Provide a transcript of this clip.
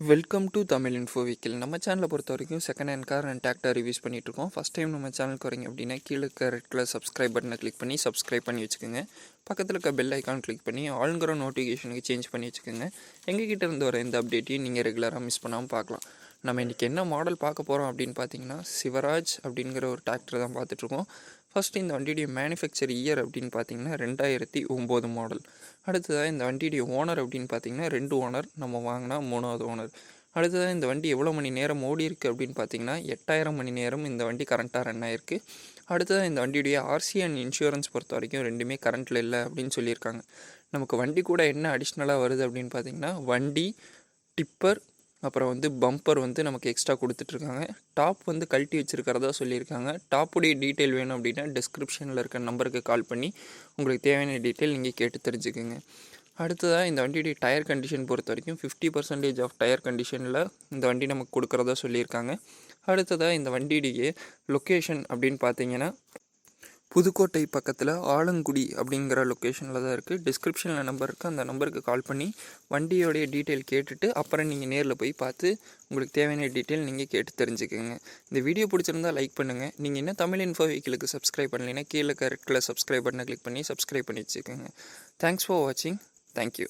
Welcome to Tamil info வீக்கில். நம்ம சேனலை பொறுத்த வரைக்கும் second hand car and tractor reviews பண்ணிகிட்ருக்கோம். ஃபஸ்ட் டைம் நம்ம சேனலுக்கு வரீங்க அப்படின்னா கீழே இருக்க ரெட் கலர் சப்ஸ்கிரைப் பட்டனை கிளிக் பண்ணி சப்ஸ்கிரைப் பண்ணி வச்சுக்கோங்க. பக்கத்தில் இருக்க பெல் ஐக்கான் கிளிக் பண்ணி ஆளுங்கிற நோட்டிஃபிகேஷனுக்கு சேஞ்ச் பண்ணி வச்சுக்கோங்க. எங்ககிட்ட இருந்து வர இந்த அப்டேட்டையும் நீங்கள் ரெகுலராக மிஸ் பண்ணாமல் பார்க்கலாம். நம்ம இன்றைக்கி என்ன மாடல் பார்க்க போகிறோம் அப்படின்னு பார்த்தீங்கன்னா சிவராஜ் அப்படிங்கிற ஒரு டிராக்டர் தான் பார்த்துட்ருக்கோம். ஃபஸ்ட்டு இந்த வண்டியுடைய மேனுஃபேக்சர் இயர் அப்படின்னு பார்த்தீங்கன்னா 2009 மாடல். அடுத்ததாக இந்த வண்டியுடைய ஓனர் அப்படின்னு பார்த்தீங்கன்னா 2 ஓனர், நம்ம வாங்கினா 3வது ஓனர். அடுத்ததாக இந்த வண்டி எவ்வளோ மணி நேரம் ஓடி இருக்குது அப்படின்னு பார்த்தீங்கன்னா 8000 மணி நேரம் இந்த வண்டி கரண்ட்டாக ரன் ஆகிருக்கு. அடுத்ததாக இந்த வண்டியுடைய ஆர்சி அண்ட் இன்சூரன்ஸ் பொறுத்த வரைக்கும் ரெண்டுமே கரண்ட்டில் இல்லை அப்படின்னு சொல்லியிருக்காங்க. நமக்கு வண்டி கூட என்ன அடிஷ்னலாக வருது அப்படின்னு பார்த்தீங்கன்னா வண்டி, டிப்பர், அப்புறம் பம்பர் நமக்கு எக்ஸ்ட்ரா கொடுத்துட்ருக்காங்க. டாப் கழட்டி வச்சுருக்கிறதா சொல்லியிருக்காங்க. டாப்புடைய டீட்டெயில் வேணும் அப்படின்னா டிஸ்கிரிப்ஷனில் இருக்க நம்பருக்கு கால் பண்ணி உங்களுக்கு தேவையான டீட்டெயில் நீங்கள் கேட்டு தெரிஞ்சுக்குங்க. அடுத்ததாக இந்த வண்டியுடைய டயர் கண்டிஷன் பொறுத்த வரைக்கும் 50% ஆஃப் டயர் கண்டிஷனில் இந்த வண்டி நமக்கு கொடுக்குறதா சொல்லியிருக்காங்க. அடுத்ததாக இந்த வண்டியுடைய லொக்கேஷன் அப்படின்னு பார்த்தீங்கன்னா புதுக்கோட்டை பக்கத்தில் ஆலங்குடி அப்படிங்கிற லொக்கேஷனில் தான் இருக்குது. டிஸ்கிரிப்ஷனில் நம்பர் இருக்குது, அந்த நம்பருக்கு கால் பண்ணி வண்டியோடைய டீட்டெயில் கேட்டுட்டு அப்புறம் நீங்கள் நேரில் போய் பார்த்து உங்களுக்கு தேவையான டீட்டெயில் நீங்கள் கேட்டு தெரிஞ்சுக்கோங்க. இந்த வீடியோ பிடிச்சிருந்தால் லைக் பண்ணுங்கள். நீங்கள் இன்னும் தமிழ் இன்ஃபோ வீக்கிலுக்கு சப்ஸ்கிரைப் பண்ணலைன்னா கீழே கரெக்டில் சப்ஸ்கிரைப் பட்டனை கிளிக் பண்ணி சப்ஸ்கிரைப் பண்ணி வச்சுக்கோங்க. தேங்க்ஸ் ஃபார் வாட்சிங். தேங்க்யூ.